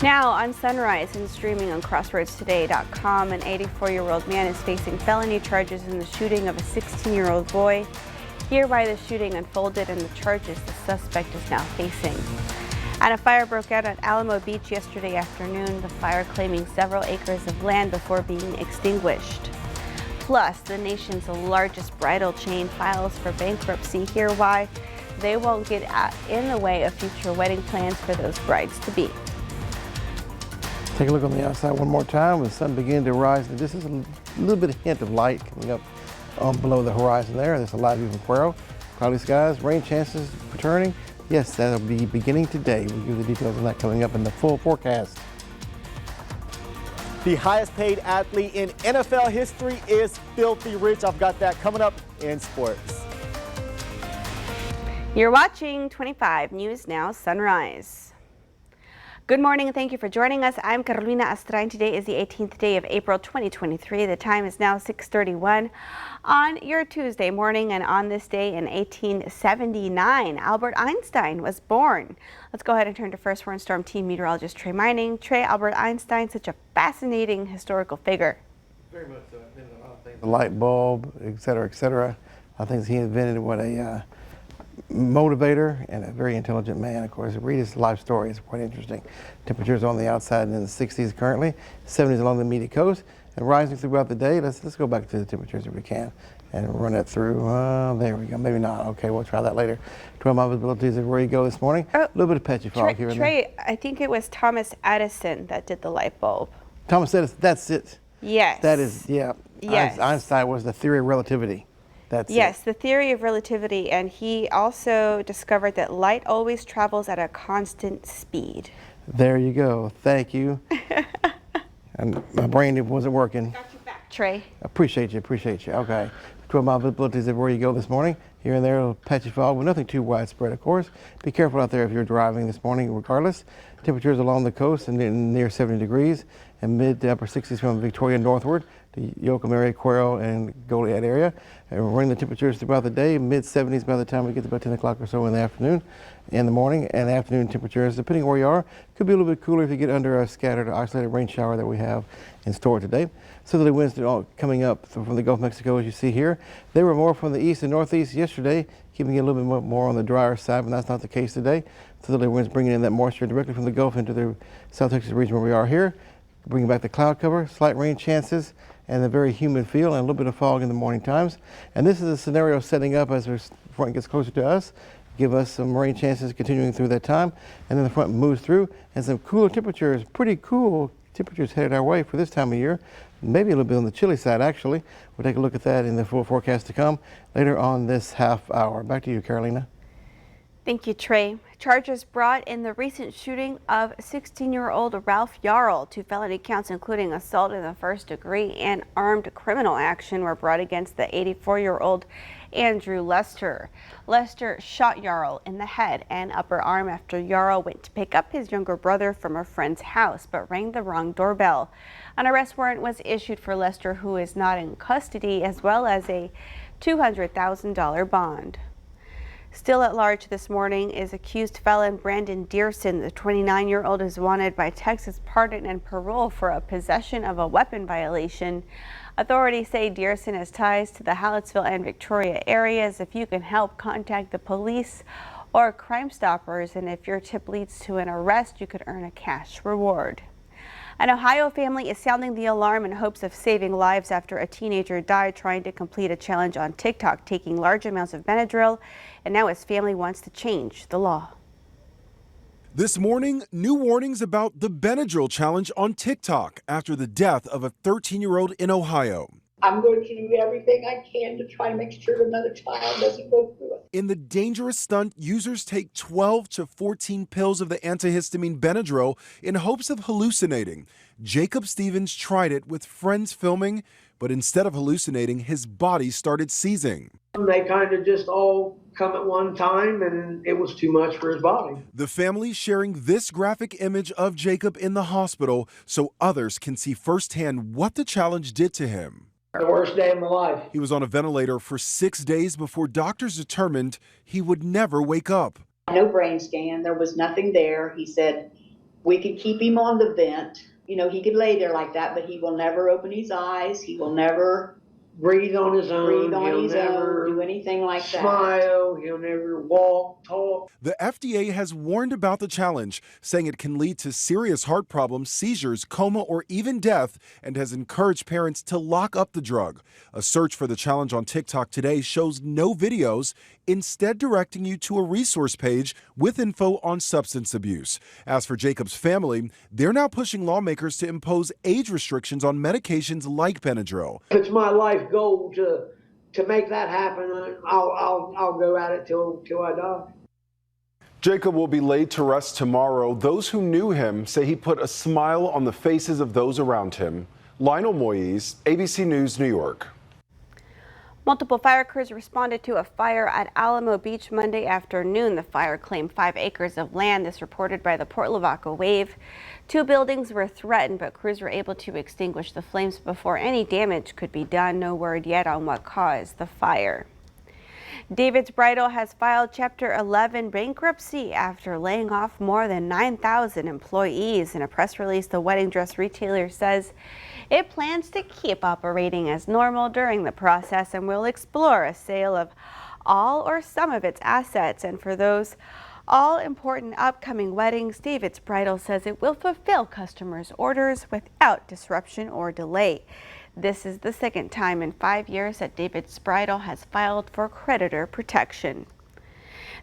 Now on Sunrise and streaming on crossroadstoday.com, an 84-year-old man is facing felony charges in the shooting of a 16-year-old boy. Hear why the shooting unfolded and the charges the suspect is now facing. And a fire broke out at Alamo Beach yesterday afternoon, the fire claiming several acres of land before being extinguished. Plus, the nation's largest bridal chain files for bankruptcy. Hear why they won't get in the way of future wedding plans for those brides-to-be. Take a look on the outside one more time. The sun beginning to rise. This is a little bit of hint of light coming up below the horizon there. There's a live view from Cuero. Cloudy skies, rain chances returning. Yes, that'll be beginning today. We'll give you the details on that coming up in the full forecast. The highest paid athlete in NFL history is filthy rich. I've got that coming up in sports. You're watching 25 News Now Sunrise. Good morning and thank you for joining us. I'm Carolina Astrain. Today is the 18th day of April 2023. The time is now 6:31 on your Tuesday morning, and on this day in 1879, Albert Einstein was born. Let's go ahead and turn to First Warn Storm Team meteorologist Trey Mining. Trey, Albert Einstein, such a fascinating historical figure. Very much so. A lot of things. The light bulb, et cetera, et cetera. I think he invented what a motivator and a very intelligent man. Of course, read his life story. It's quite interesting. Temperatures on the outside in the 60s currently, 70s along the immediate coast, and rising throughout the day. Let's go back to the temperatures if we can and run it through. There we go. Maybe not. Okay, we'll try that later. 12 mile visibility is where you go this morning. A little bit of patchy fog here and Trey, I think it was Thomas Edison that did the light bulb. Thomas Edison, that's it. Yes. That is, yeah. Yes. Einstein was the theory of relativity. That's yes, the theory of relativity, and he also discovered that light always travels at a constant speed. There you go. Thank you. And my brain wasn't working. Got your back, Trey. Appreciate you. Okay. 12 mile visibility is where you go this morning. Here and there, a little patchy fog, but nothing too widespread, of course. Be careful out there if you're driving this morning, regardless. Temperatures along the coast and near 70 degrees and mid to upper 60s from Victoria northward to Yoakum area, Cuero, and Goliad area. And we're running the temperatures throughout the day, mid 70s by the time we get to about 10 o'clock or so in the afternoon. In the morning and afternoon temperatures, depending where you are, could be a little bit cooler if you get under a scattered or isolated rain shower that we have in store today. Southerly winds coming up from the Gulf of Mexico, as you see here. They were more from the east and northeast yesterday, keeping it a little bit more on the drier side, but that's not the case today. Southerly winds bringing in that moisture directly from the Gulf into the South Texas region where we are here, bringing back the cloud cover, slight rain chances, and a very humid feel and a little bit of fog in the morning times. And this is a scenario setting up as the front gets closer to us, give us some rain chances continuing through that time, and then the front moves through, and some cooler temperatures, pretty cool temperatures headed our way for this time of year, maybe a little bit on the chilly side actually. We'll take a look at that in the full forecast to come later on this half hour. Back to you, Carolina. Thank you, Trey. Charges brought in the recent shooting of 16-year-old Ralph Yarl. 2 felony counts, including assault in the first degree and armed criminal action, were brought against the 84-year-old Andrew Lester. Lester shot Yarl in the head and upper arm after Yarl went to pick up his younger brother from a friend's house, but rang the wrong doorbell. An arrest warrant was issued for Lester, who is not in custody, as well as a $200,000 bond. Still at large this morning is accused felon Brandon Dearson. The 29-year-old is wanted by Texas Pardon and Parole for a possession of a weapon violation. Authorities say Dearson has ties to the Hallettsville and Victoria areas. If you can help, contact the police or Crime Stoppers, and if your tip leads to an arrest, you could earn a cash reward. An Ohio family is sounding the alarm in hopes of saving lives after a teenager died trying to complete a challenge on TikTok, taking large amounts of Benadryl, and now his family wants to change the law. This morning, new warnings about the Benadryl challenge on TikTok after the death of a 13-year-old in Ohio. I'm going to do everything I can to try to make sure another child doesn't go through it. In the dangerous stunt, users take 12 to 14 pills of the antihistamine Benadryl in hopes of hallucinating. Jacob Stevens tried it with friends filming, but instead of hallucinating, his body started seizing. They kind of just all come at one time, and it was too much for his body. The family sharing this graphic image of Jacob in the hospital so others can see firsthand what the challenge did to him. The worst day of my life. He was on a ventilator for 6 days before doctors determined he would never wake up. No brain scan. There was nothing there. He said We could keep him on the vent. You know, he could lay there like that, but he will never open his eyes. He will never breathe on his own. He'll He'll never do anything like that. Smile. He'll never walk, talk. The FDA has warned about the challenge, saying it can lead to serious heart problems, seizures, coma, or even death, and has encouraged parents to lock up the drug. A search for the challenge on TikTok today shows no videos, instead directing you to a resource page with info on substance abuse. As for Jacob's family, they're now pushing lawmakers to impose age restrictions on medications like Benadryl. It's my life goal to make that happen. I'll go at it till I die. Jacob will be laid to rest tomorrow. Those who knew him say he put a smile on the faces of those around him. Lionel Moise, ABC News, New York. Multiple fire crews responded to a fire at Alamo Beach Monday afternoon. The fire claimed 5 acres of land. This reported by the Port Lavaca Wave. 2 buildings were threatened, but crews were able to extinguish the flames before any damage could be done. No word yet on what caused the fire. David's Bridal has filed Chapter 11 bankruptcy after laying off more than 9,000 employees. In a press release, the wedding dress retailer says it plans to keep operating as normal during the process and will explore a sale of all or some of its assets. And for those all-important upcoming weddings, David's Bridal says it will fulfill customers' orders without disruption or delay. This is the second time in 5 years that David's Bridal has filed for creditor protection.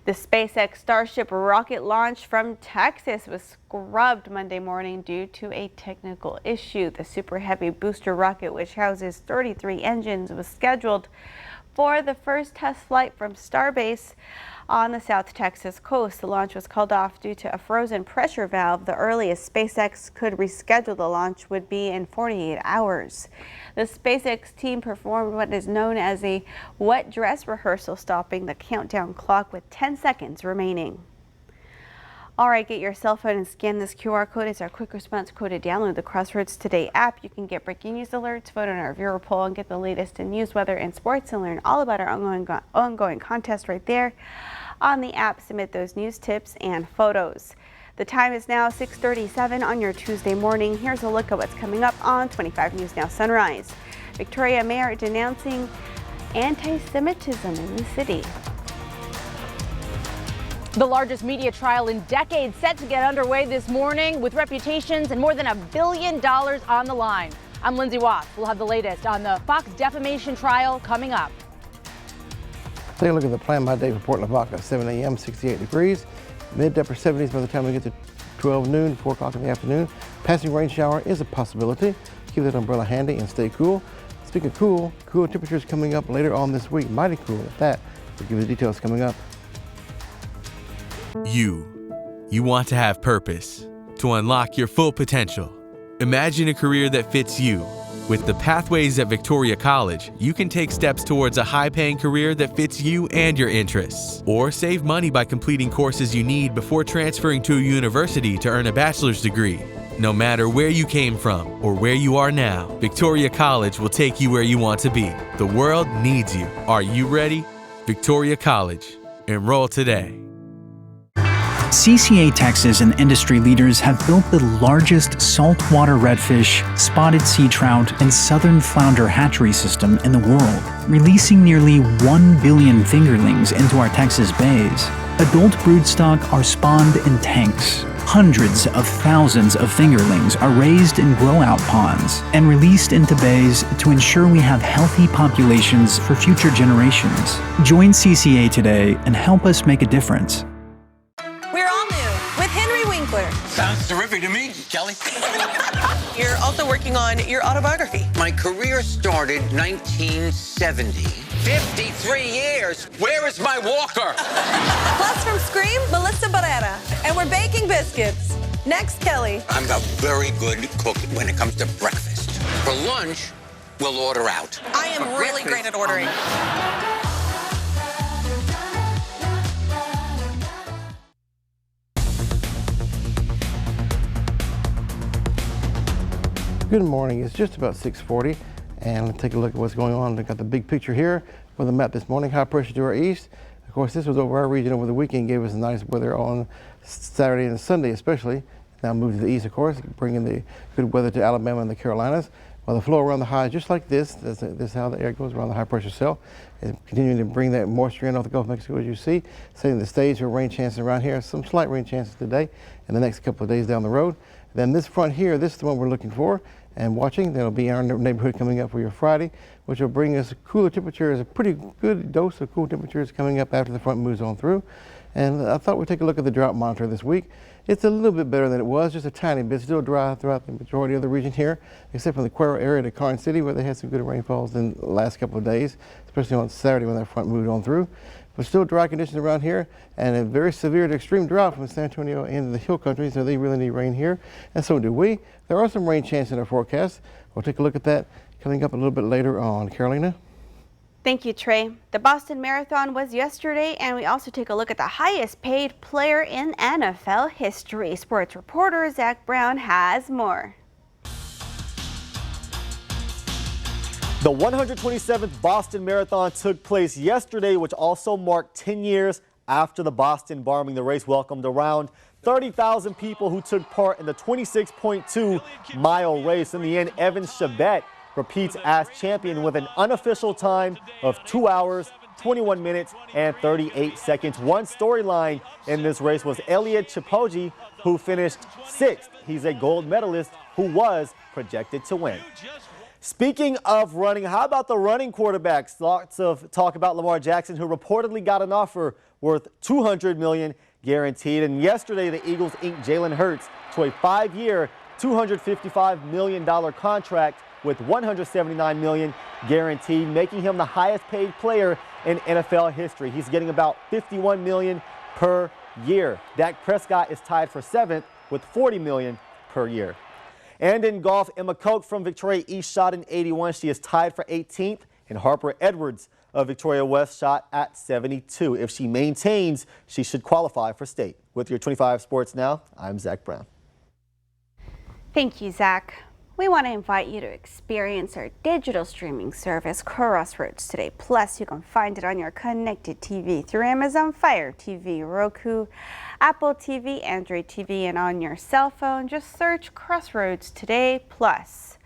The SpaceX Starship rocket launch from Texas was scrubbed Monday morning due to a technical issue. The Super Heavy booster rocket, which houses 33 engines, was scheduled for the first test flight from Starbase on the South Texas coast. The launch was called off due to a frozen pressure valve. The earliest SpaceX could reschedule the launch would be in 48 hours. The SpaceX team performed what is known as a wet dress rehearsal, stopping the countdown clock with 10 seconds remaining. All right, get your cell phone and scan this QR code. It's our quick response code to download the Crossroads Today app. You can get breaking news alerts, vote on our viewer poll, and get the latest in news, weather, and sports, and learn all about our ongoing contest right there on the app. Submit those news tips and photos. The time is now 6:37 on your Tuesday morning. Here's a look at what's coming up on 25 News Now Sunrise. Victoria Mayor denouncing anti-Semitism in the city. The largest media trial in decades set to get underway this morning with reputations and more than $1 billion on the line. I'm Lindsay Watts. We'll have the latest on the Fox defamation trial coming up. Take a look at the plan by day for Port Lavaca. 7 a.m., 68 degrees. Mid to upper 70s by the time we get to 12 noon, 4 o'clock in the afternoon. Passing rain shower is a possibility. Keep that umbrella handy and stay cool. Speaking of cool, cooler temperatures coming up later on this week. Mighty cool at that. We'll give you the details coming up. You want to have purpose, to unlock your full potential. Imagine a career that fits you. With the Pathways at Victoria College, you can take steps towards a high-paying career that fits you and your interests. Or save money by completing courses you need before transferring to a university to earn a bachelor's degree. No matter where you came from or where you are now, Victoria College will take you where you want to be. The world needs you. Are you ready? Victoria College. Enroll today. CCA Texas and industry leaders have built the largest saltwater redfish, spotted sea trout, and southern flounder hatchery system in the world, releasing nearly 1 billion fingerlings into our Texas bays. Adult broodstock are spawned in tanks. Hundreds of thousands of fingerlings are raised in grow-out ponds and released into bays to ensure we have healthy populations for future generations. Join CCA today and help us make a difference. We're all new with Henry Winkler. Sounds terrific to me, Kelly. You're also working on your autobiography. My career started 1970. 53 years. Where is my walker? Plus from Scream, Melissa Barrera. And we're baking biscuits. Next, Kelly. I'm a very good cook when it comes to breakfast. For lunch, we'll order out. I am really great at ordering. Good morning. It's just about 6:40, and let's take a look at what's going on. We've got the big picture here with a map this morning. High pressure to our east. Of course, this was over our region over the weekend, gave us nice weather on Saturday and Sunday especially. now move to the east, of course, bringing the good weather to Alabama and the Carolinas. While the flow around the high, just like this, this is how the air goes around the high pressure cell, and continuing to bring that moisture in off the Gulf of Mexico, as you see, setting the stage for rain chances around here. Some slight rain chances today and the next couple of days down the road. Then this front here, this is the one we're looking for and watching. That'll be our neighborhood coming up for your Friday, which will bring us cooler temperatures, a pretty good dose of cool temperatures coming up after the front moves on through. And I thought we'd take a look at the drought monitor this week. It's a little bit better than it was, just a tiny bit. Still dry throughout the majority of the region here, except from the Cuero area to Karnes City, where they had some good rainfalls in the last couple of days, especially on Saturday when that front moved on through. But still dry conditions around here, and a very severe to extreme drought from San Antonio into the hill country, so they really need rain here, and so do we. There are some rain chances in our forecast. We'll take a look at that coming up a little bit later on. Carolina? Thank you, Trey. The Boston Marathon was yesterday, and we also take a look at the highest paid player in NFL history. Sports reporter Zach Brown has more. The 127th Boston Marathon took place yesterday, which also marked 10 years after the Boston bombing. The race welcomed around 30,000 people who took part in the 26.2-mile race. In the end, Evan Chebet repeats as champion with an unofficial time of 2 hours, 21 minutes, and 38 seconds. One storyline in this race was Eliud Kipchoge, who finished 6th. He's a gold medalist who was projected to win. Speaking of running, how about the running quarterbacks? Lots of talk about Lamar Jackson, who reportedly got an offer worth $200 million guaranteed. And yesterday, the Eagles inked Jalen Hurts to a 5-year, $255 million contract with $179 million guaranteed, making him the highest paid player in NFL history. He's getting about $51 million per year. Dak Prescott is tied for 7th with $40 million per year. And in golf, Emma Koch from Victoria East shot in 81. She is tied for 18th, and Harper Edwards of Victoria West shot at 72. If she maintains, she should qualify for state. With your 25 Sports Now, I'm Zach Brown. Thank you, Zach. We want to invite you to experience our digital streaming service, Crossroads, today. Plus, you can find it on your connected TV through Amazon Fire TV, Roku, Apple TV, Android TV, and on your cell phone. Just search Crossroads today. Plus,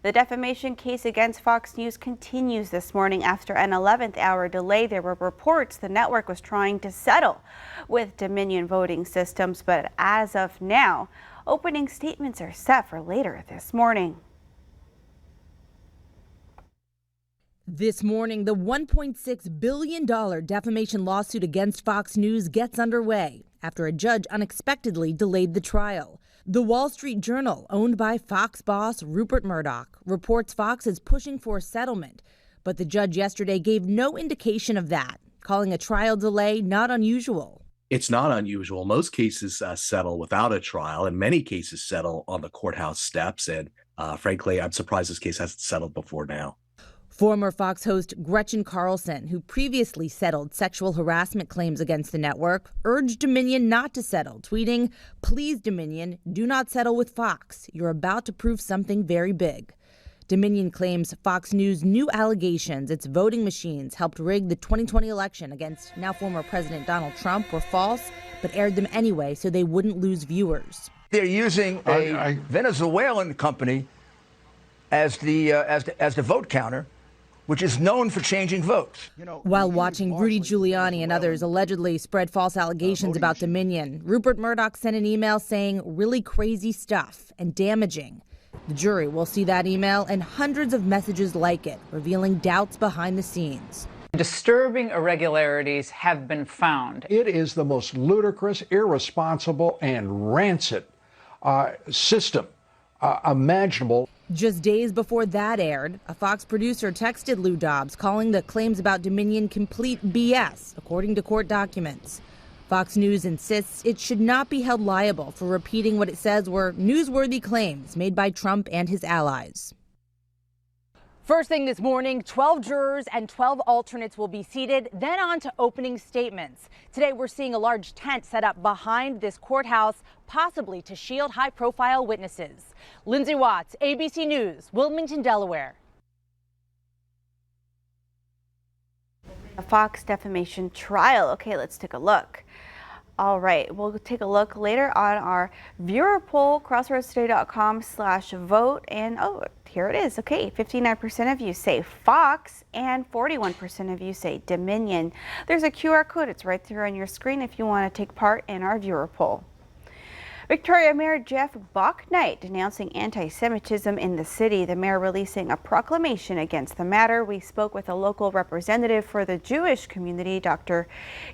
the defamation case against Fox News continues this morning after an 11th hour delay. There were reports the network was trying to settle with Dominion Voting Systems, but as of now, opening statements are set for later this morning. This morning, the $1.6 billion defamation lawsuit against Fox News gets underway after a judge unexpectedly delayed the trial. The Wall Street Journal, owned by Fox boss Rupert Murdoch, reports Fox is pushing for a settlement, but the judge yesterday gave no indication of that, calling a trial delay not unusual. It's not unusual. Most cases settle without a trial, and many cases settle on the courthouse steps. And frankly, I'm surprised this case hasn't settled before now. Former Fox host Gretchen Carlson, who previously settled sexual harassment claims against the network, urged Dominion not to settle, tweeting, "Please, Dominion, do not settle with Fox. You're about to prove something very big." Dominion claims Fox News' new allegations its voting machines helped rig the 2020 election against now former President Donald Trump were false, but aired them anyway so they wouldn't lose viewers. They're using a Venezuelan company as the vote counter, which is known for changing votes. While watching Rudy Giuliani and others allegedly spread false allegations about Dominion, Rupert Murdoch sent an email saying really crazy stuff and damaging. The jury will see that email and hundreds of messages like it, revealing doubts behind the scenes. Disturbing irregularities have been found. It is the most ludicrous, irresponsible, and rancid system imaginable. Just days before that aired, a Fox producer texted Lou Dobbs calling the claims about Dominion complete BS, according to court documents. Fox News insists it should not be held liable for repeating what it says were newsworthy claims made by Trump and his allies. First thing this morning, 12 jurors and 12 alternates will be seated, then on to opening statements. Today, we're seeing a large tent set up behind this courthouse, possibly to shield high-profile witnesses. Lindsay Watts, ABC News, Wilmington, Delaware. A Fox defamation trial. Okay, let's take a look. All right, we'll take a look later on our viewer poll, crossroadstoday.com/vote. And oh, here it is. Okay, 59% of you say Fox and 41% of you say Dominion. There's a QR code. It's right there on your screen if you want to take part in our viewer poll. Victoria Mayor Jeff Bouknight denouncing anti-Semitism in the city. The mayor releasing a proclamation against the matter. We spoke with a local representative for the Jewish community, Dr.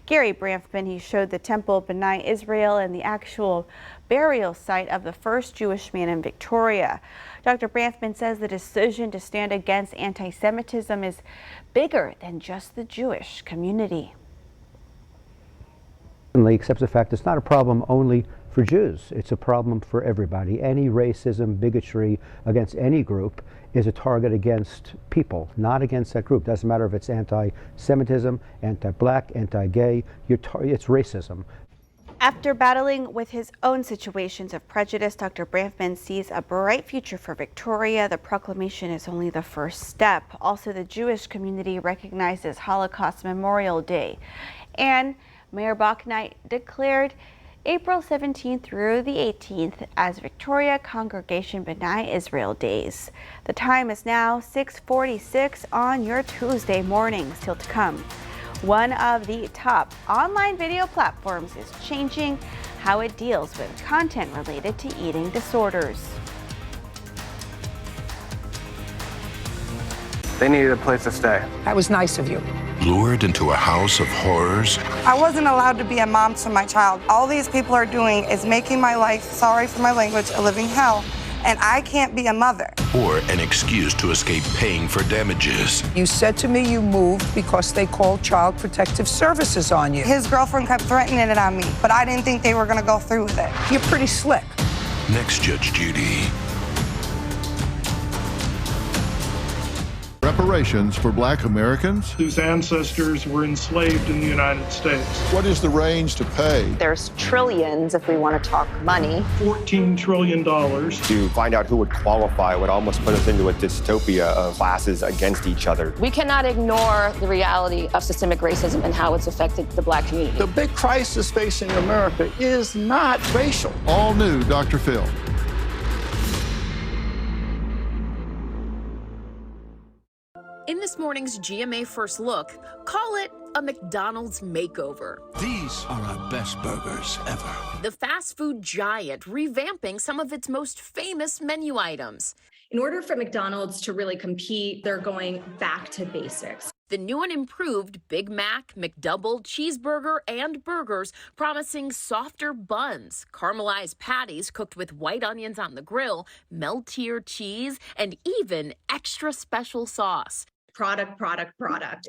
Gary Branfman. He showed the Temple B'nai Israel and the actual burial site of the first Jewish man in Victoria. Dr. Branfman says the decision to stand against anti-Semitism is bigger than just the Jewish community. Accepts the fact it's not a problem only for Jews. It's a problem for everybody. Any racism, bigotry against any group is a target against people, not against that group. Doesn't matter if it's anti-Semitism, anti-black, anti-gay, it's racism. After battling with his own situations of prejudice, Dr. Branfman sees a bright future for Victoria. The proclamation is only the first step. Also, the Jewish community recognizes Holocaust Memorial Day. And Mayor Bouknight declared April 17th through the 18th as Victoria Congregation B'nai Israel Days. The time is now 6:46 on your Tuesday morning. Still to come, one of the top online video platforms is changing how it deals with content related to eating disorders. They needed a place to stay. That was nice of you. Lured into a house of horrors? I wasn't allowed to be a mom to my child. All these people are doing is making my life, sorry for my language, a living hell. And I can't be a mother. Or an excuse to escape paying for damages? You said to me you moved because they called Child Protective Services on you. His girlfriend kept threatening it on me, but I didn't think they were gonna go through with it. You're pretty slick. Next, Judge Judy. Reparations for Black Americans whose ancestors were enslaved in the United States. What is the range to pay? There's trillions if we want to talk money. $14 trillion. To find out who would qualify would almost put us into a dystopia of classes against each other. We cannot ignore the reality of systemic racism and how it's affected the Black community. The big crisis facing America is not racial. All new Dr. Phil. In this morning's GMA First Look, call it a McDonald's makeover. These are our best burgers ever. The fast food giant revamping some of its most famous menu items. In order for McDonald's to really compete, they're going back to basics. The new and improved Big Mac, McDouble, cheeseburger, and burgers promising softer buns, caramelized patties cooked with white onions on the grill, melt-tiered cheese, and even extra special sauce. Product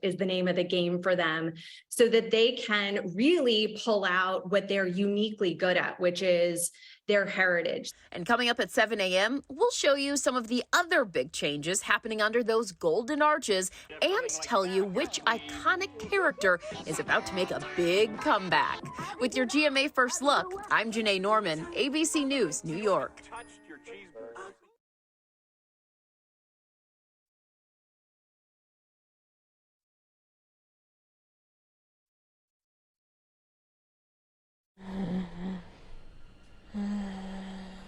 is the name of the game for them so that they can really pull out what they're uniquely good at, which is their heritage. And coming up at 7 a.m., we'll show you some of the other big changes happening under those golden arches and tell you which iconic character is about to make a big comeback. With your GMA First Look, I'm Janae Norman, ABC News, New York.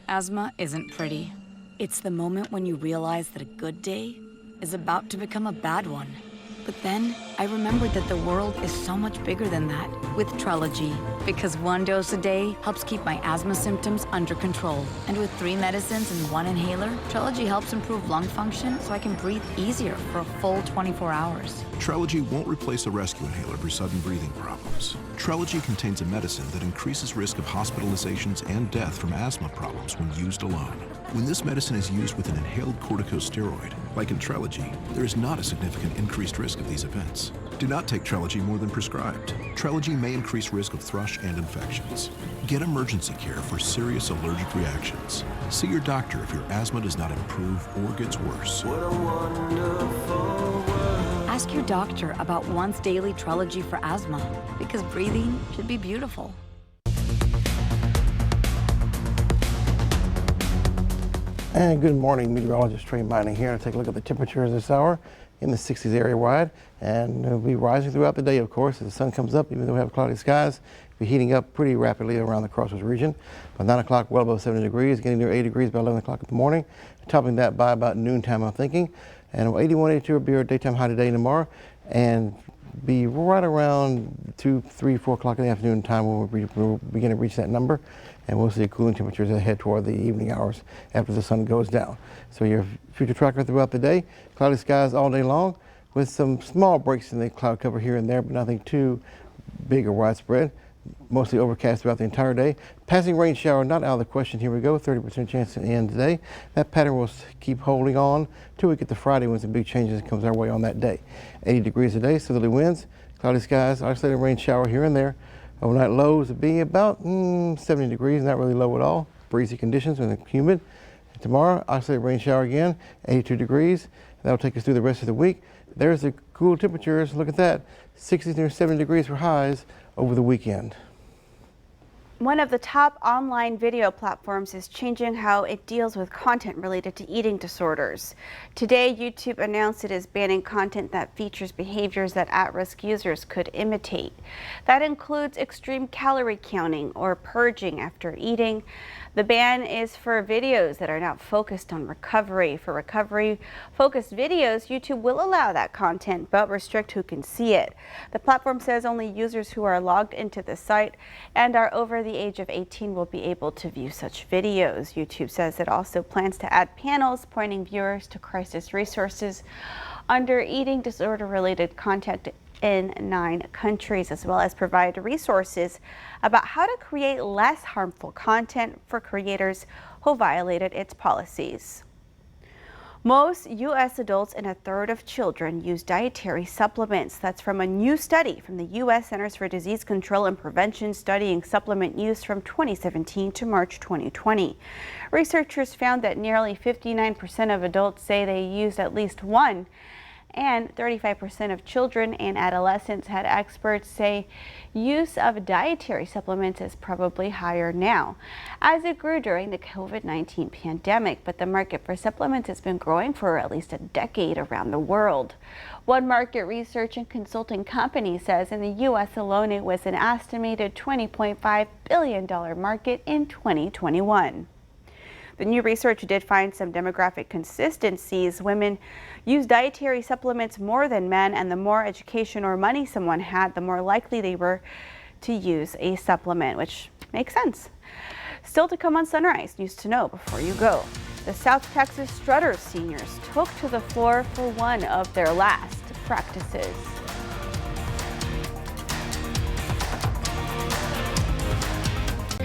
Asthma isn't pretty. It's the moment when you realize that a good day is about to become a bad one. But then I remembered that the world is so much bigger than that with Trelegy, because one dose a day helps keep my asthma symptoms under control. And with 3 medicines and 1 inhaler, Trelegy helps improve lung function so I can breathe easier for a full 24 hours. Trelegy won't replace a rescue inhaler for sudden breathing problems. Trelegy contains a medicine that increases risk of hospitalizations and death from asthma problems when used alone. When this medicine is used with an inhaled corticosteroid, like in Trelegy, there is not a significant increased risk of these events. Do not take Trelegy more than prescribed. Trelegy may increase risk of thrush and infections. Get emergency care for serious allergic reactions. See your doctor if your asthma does not improve or gets worse. Ask your doctor about once daily Trelegy for asthma, because breathing should be beautiful. And good morning, meteorologist Trey Mining here to take a look at the temperatures this hour in the 60s area wide, and it'll be rising throughout the day, of course, as the sun comes up. Even though we have cloudy skies, Be heating up pretty rapidly around the Crossroads region. By 9 o'clock, well above 70 degrees, getting near 80 degrees by 11 o'clock in the morning, topping that by about noontime, I'm thinking. And 81, 82 will be our daytime high today and tomorrow, and be right around 2, 3, 4 o'clock in the afternoon time when we'll begin to reach that number, and we'll see cooling temperatures ahead toward the evening hours after the sun goes down. So your future tracker throughout the day, cloudy skies all day long with some small breaks in the cloud cover here and there, but nothing too big or widespread. Mostly overcast throughout the entire day. Passing rain shower not out of the question. Here we go, 30% chance to end today. That pattern will keep holding on till we get to Friday when some big changes comes our way on that day. 80 degrees a day, southerly winds, cloudy skies, isolated rain shower here and there. Overnight lows will be about 70 degrees, not really low at all. Breezy conditions and humid. Tomorrow, isolated rain shower again, 82 degrees. That'll take us through the rest of the week. There's the cool temperatures. Look at that, 60 to 70 degrees for highs over the weekend. One of the top online video platforms is changing how it deals with content related to eating disorders. Today, YouTube announced it is banning content that features behaviors that at-risk users could imitate. That includes extreme calorie counting or purging after eating. The ban is for videos that are not focused on recovery. For recovery-focused videos, YouTube will allow that content, but restrict who can see it. The platform says only users who are logged into the site and are over the age of 18 will be able to view such videos. YouTube says it also plans to add panels pointing viewers to crisis resources under eating disorder-related content in 9 countries, as well as provide resources about how to create less harmful content for creators who violated its policies. Most U.S. adults and a third of children use dietary supplements. That's from a new study from the U.S. Centers for Disease Control and Prevention studying supplement use from 2017 to March 2020. Researchers found that nearly 59% of adults say they used at least one, and 35% of children and adolescents had experts say use of dietary supplements is probably higher now, as it grew during the COVID-19 pandemic. But the market for supplements has been growing for at least a decade around the world. One market research and consulting company says in the U.S. alone it was an estimated $20.5 billion market in 2021. The new research did find some demographic consistencies. Women use dietary supplements more than men, and the more education or money someone had, the more likely they were to use a supplement, which makes sense. Still to come on Sunrise, news to know before you go. The South Texas Strutters seniors took to the floor for one of their last practices.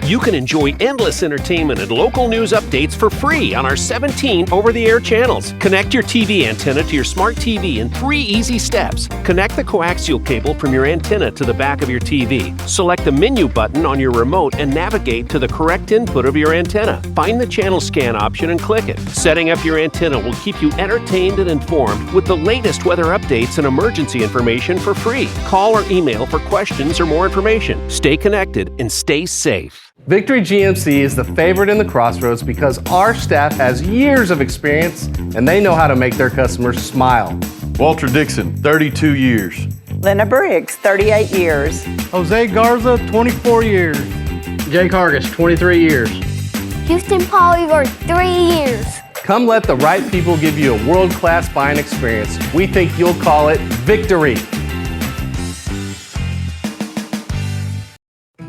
You can enjoy endless entertainment and local news updates for free on our 17 over-the-air channels. Connect your TV antenna to your smart TV in 3 easy steps. Connect the coaxial cable from your antenna to the back of your TV. Select the menu button on your remote and navigate to the correct input of your antenna. Find the channel scan option and click it. Setting up your antenna will keep you entertained and informed with the latest weather updates and emergency information for free. Call or email for questions or more information. Stay connected and stay safe. Victory GMC is the favorite in the Crossroads because our staff has years of experience and they know how to make their customers smile. Walter Dixon, 32 years. Lena Briggs, 38 years. Jose Garza, 24 years. Jake Hargis, 23 years. Houston Polyvore, 3 years. Come let the right people give you a world-class buying experience. We think you'll call it Victory.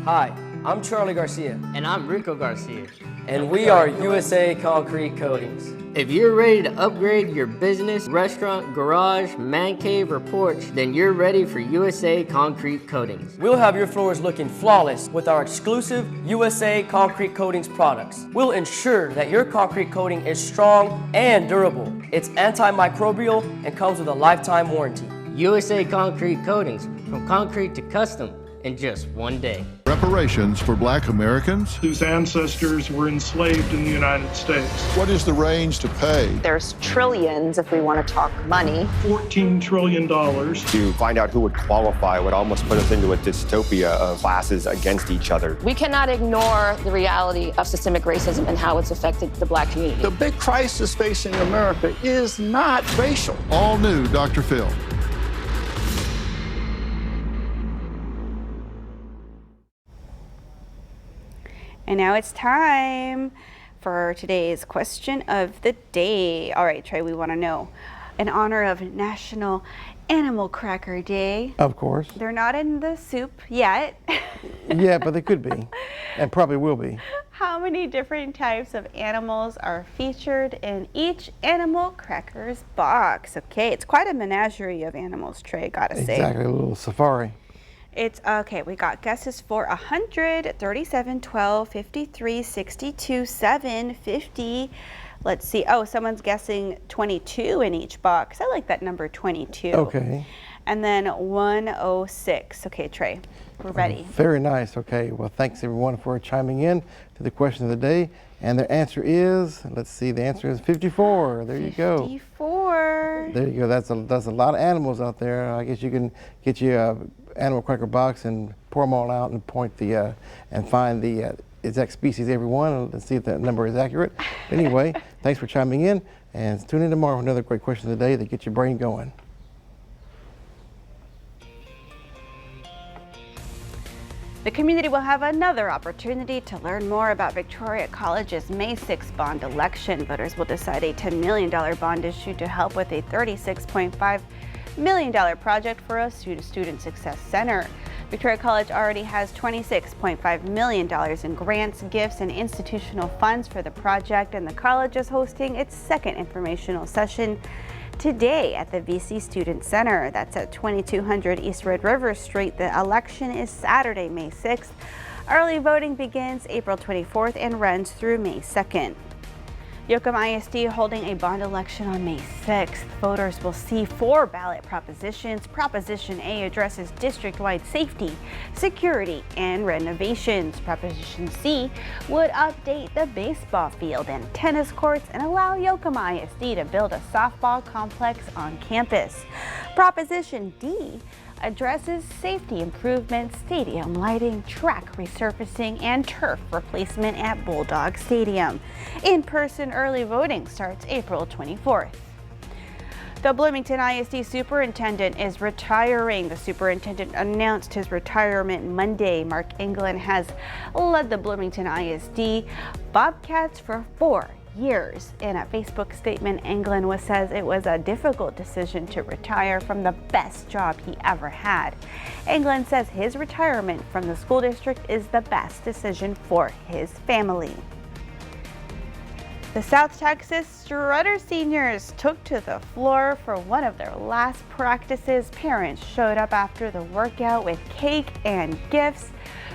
Hi, I'm Charlie Garcia. And I'm Rico Garcia. And we are USA Concrete Coatings. If you're ready to upgrade your business, restaurant, garage, man cave, or porch, then you're ready for USA Concrete Coatings. We'll have your floors looking flawless with our exclusive USA Concrete Coatings products. We'll ensure that your concrete coating is strong and durable. It's antimicrobial and comes with a lifetime warranty. USA Concrete Coatings, from concrete to custom, in just one day. Reparations for Black Americans whose ancestors were enslaved in the United States. What is the range to pay? There's trillions if we want to talk money. $14 trillion. To find out who would qualify would almost put us into a dystopia of classes against each other. We cannot ignore the reality of systemic racism and how it's affected the Black community. The big crisis facing America is not racial. All new Dr. Phil. And now it's time for today's question of the day. All right, Trey, we want to know, in honor of National Animal Cracker Day. Of course. They're not in the soup yet. Yeah, but they could be, and probably will be. How many different types of animals are featured in each Animal Crackers box? Okay, it's quite a menagerie of animals, Trey, gotta say. Exactly, a little safari. It's okay. We got guesses for 100, 37, 12, 53, 62, 7, 50. Let's see. Oh, someone's guessing 22 in each box. I like that number 22. Okay. And then 106. Okay, Trey, we're ready. Very nice. Okay. Well, thanks everyone for chiming in to the question of the day. And the answer is, let's see, the answer is 54. There you go. 54. There you go. That's a lot of animals out there. I guess you can get you a animal cracker box and pour them all out and point the and find the exact species every one and see if that number is accurate. Anyway, thanks for chiming in, and tune in tomorrow for another great question of the day that gets your brain going. The community will have another opportunity to learn more about Victoria College's May 6th bond election. Voters will decide a $10 million bond issue to help with a $36.5 million project for a Student Success Center. Victoria College already has $26.5 million in grants, gifts, and institutional funds for the project, and the college is hosting its second informational session today at the VC Student Center. That's at 2200 East Red River Street. The election is Saturday, May 6th. Early voting begins April 24th and runs through May 2nd. Yoakum ISD holding a bond election on May 6th. Voters will see 4 ballot propositions. Proposition A addresses district-wide safety, security, and renovations. Proposition C would update the baseball field and tennis courts and allow Yoakum ISD to build a softball complex on campus. Proposition D addresses safety improvements, stadium lighting, track resurfacing, and turf replacement at Bulldog Stadium. In-person early voting starts April 24th. The Bloomington ISD superintendent is retiring. The superintendent announced his retirement Monday. Mark England has led the Bloomington ISD Bobcats for 4 years. In a Facebook statement, England says it was a difficult decision to retire from the best job he ever had. England says his retirement from the school district is the best decision for his family. The South Texas Strutter seniors took to the floor for one of their last practices. Parents showed up after the workout with cake and gifts.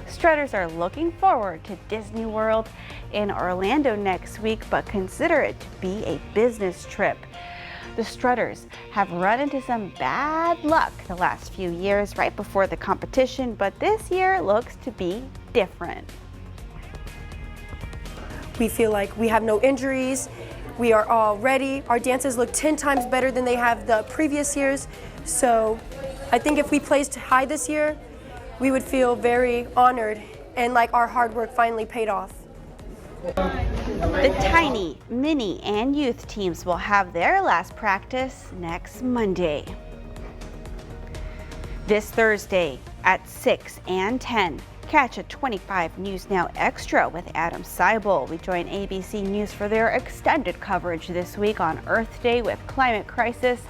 Strutters are looking forward to Disney World in Orlando next week, but consider it to be a business trip. The Strutters have run into some bad luck the last few years right before the competition, but this year looks to be different. We feel like we have no injuries. We are all ready. Our dances look 10 times better than they have the previous years. So I think if we placed high this year, we would feel very honored and like our hard work finally paid off. The tiny, mini, and youth teams will have their last practice next Monday. This Thursday at 6 and 10, catch a 25 News Now Extra with Adam Seibel. We join ABC News for their extended coverage this week on Earth Day with climate crisis,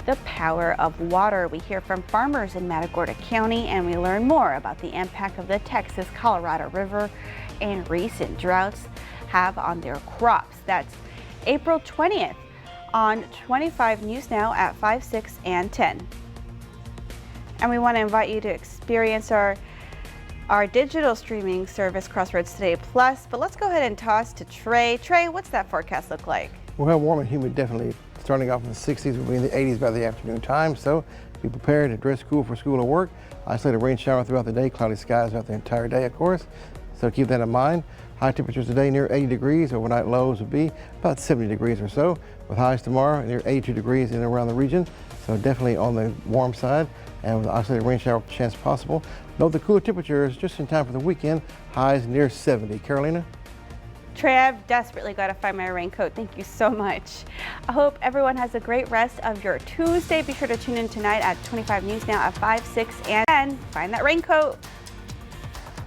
the power of water. We hear from farmers in Matagorda County, and we learn more about the impact of the Texas-Colorado River and recent droughts have on their crops. That's April 20th on 25 News Now at 5, 6, and 10. And we want to invite you to experience our digital streaming service, Crossroads Today Plus. But let's go ahead and toss to Trey. Trey, what's that forecast look like? Well, warm and humid definitely. Starting off in the 60s, we'll be in the 80s by the afternoon time, so be prepared to dress cool for school or work. Isolated rain shower throughout the day, cloudy skies throughout the entire day, of course, so keep that in mind. High temperatures today near 80 degrees, overnight lows will be about 70 degrees or so, with highs tomorrow near 82 degrees in and around the region, so definitely on the warm side, and with isolated rain shower chance possible. Note the cooler temperatures just in time for the weekend, highs near 70. Carolina? Trey, I've desperately got to find my raincoat. Thank you so much. I hope everyone has a great rest of your Tuesday. Be sure to tune in tonight at 25 News Now at 5, 6, and 10. Find that raincoat.